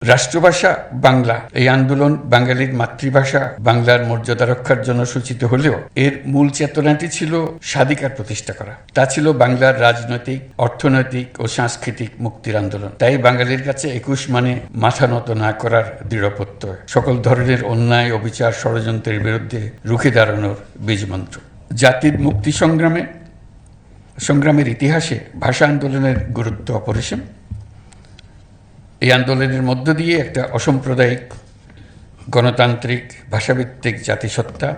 রাষ্ট্রভাষা বাংলা এই আন্দোলন বাঙালির মাতৃভাষা বাংলার মর্যাদা রক্ষার জন্য সূচিত হলেও এর মূল চেতনাটি ছিল স্বাধিকার প্রতিষ্ঠা করা। তা ছিল বাংলার রাজনৈতিক, অর্থনৈতিক ও সাংস্কৃতিক মুক্তির আন্দোলন। তাই বাঙালির কাছে ২১ মানে মাথা নত না করার দৃঢ় প্রত্যয়, সকল ধরনের অন্যায়, অবিচার, ষড়যন্ত্রের বিরুদ্ধে রুখে দাঁড়ানোর বীজমন্ত্র। জাতির মুক্তি সংগ্রামের ইতিহাসে ভাষা আন্দোলনের গুরুত্ব অপরিসীম। এই আন্দোলনের মধ্য দিয়ে একটা অসাম্প্রদায়িক, গণতান্ত্রিক, ভাষাভিত্তিক জাতিসত্তা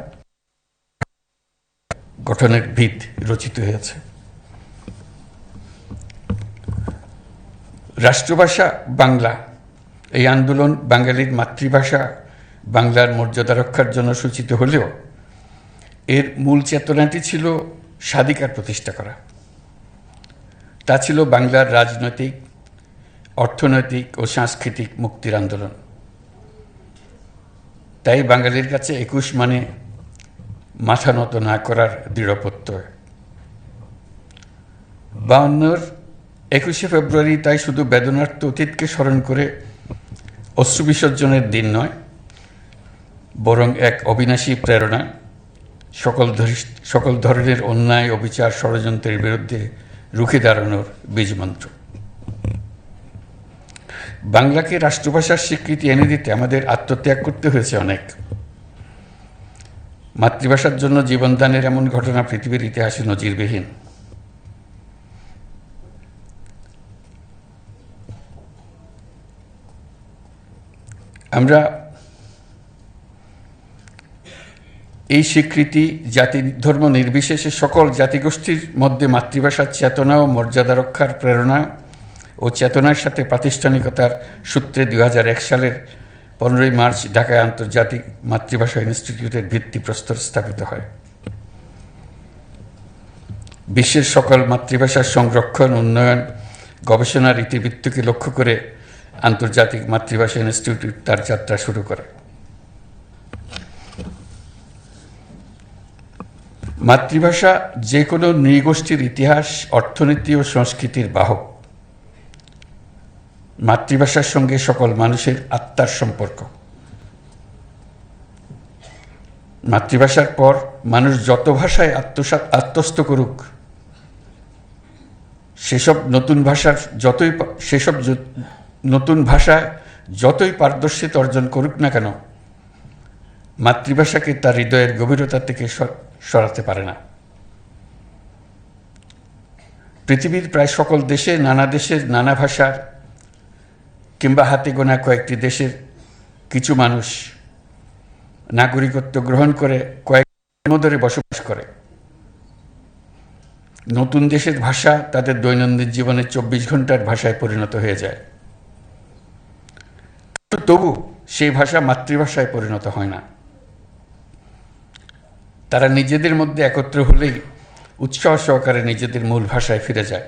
গঠনের ভিত রচিত হয়েছে। রাষ্ট্রভাষা বাংলা এই আন্দোলন বাঙালির মাতৃভাষা বাংলার মর্যাদা রক্ষার জন্য সূচিত হলেও এর মূল চেতনাটি ছিল স্বাধিকার প্রতিষ্ঠা করা। তা ছিল বাংলার রাজনৈতিক, অর্থনৈতিক ও সাংস্কৃতিক মুক্তির আন্দোলন। তাই বাঙালির কাছে ২১ মানে মাথা নত না করার দৃঢ় প্রত্যয়। ৫২-র ২১শে ফেব্রুয়ারি তাই শুধু বেদনার্থ অতীতকে স্মরণ করে অশ্রু বিসর্জনের দিন নয়, বরং এক অবিনাশী প্রেরণা, সকল ধরনের অন্যায়, অবিচার, ষড়যন্ত্রের বিরুদ্ধে রুখে দাঁড়ানোর বীজমন্ত্র। বাংলাকে রাষ্ট্রভাষার স্বীকৃতি এনে দিতে আমাদের আত্মত্যাগ করতে হয়েছে অনেক। মাতৃভাষার জন্য জীবনদানের এমন ঘটনা পৃথিবীর ইতিহাসে নজিরবিহীন। আমরা এই স্বীকৃতি জাতি ধর্ম নির্বিশেষে সকল জাতিগোষ্ঠীর মধ্যে মাতৃভাষার চেতনা ও মর্যাদা রক্ষার প্রেরণা ও চেতনার সাথে প্রাতিষ্ঠানিকতার সূত্রে ২০০১ সালের ১৫ই মার্চ ঢাকায় আন্তর্জাতিক মাতৃভাষা ইনস্টিটিউটের ভিত্তিপ্রস্তর স্থাপিত হয়। বিশ্বের সকল মাতৃভাষার সংরক্ষণ, উন্নয়ন, গবেষণার ইতিবৃত্তকে লক্ষ্য করে আন্তর্জাতিক মাতৃভাষা ইনস্টিটিউট তার যাত্রা শুরু করে। মাতৃভাষা যে কোনো নৃগোষ্ঠীর ইতিহাস, অর্থনীতি ও সংস্কৃতির বাহক। মাতৃভাষার সঙ্গে সকল মানুষের আত্মার সম্পর্ক। মাতৃভাষার পর মানুষ যত ভাষায় আত্মস্থ করুক, সেসব নতুন ভাষায় যতই পারদর্শিতা অর্জন করুক না কেন, মাতৃভাষাকে তার হৃদয়ের গভীরতা থেকে সরাতে পারে না। পৃথিবীর প্রায় সকল দেশে, নানা দেশের নানা ভাষার কিংবা হাতে গোনা কয়েকটি দেশের কিছু মানুষ নাগরিকত্ব গ্রহণ করে কয়েক ধরে বসবাস করে। নতুন দেশের ভাষা তাদের দৈনন্দিন জীবনে ২৪ ঘন্টার ভাষায় পরিণত হয়ে যায়। তবু সেই ভাষা মাতৃভাষায় পরিণত হয় না। তারা নিজেদের মধ্যে একত্র হলেই উৎসাহ সহকারে নিজেদের মূল ভাষায় ফিরে যায়।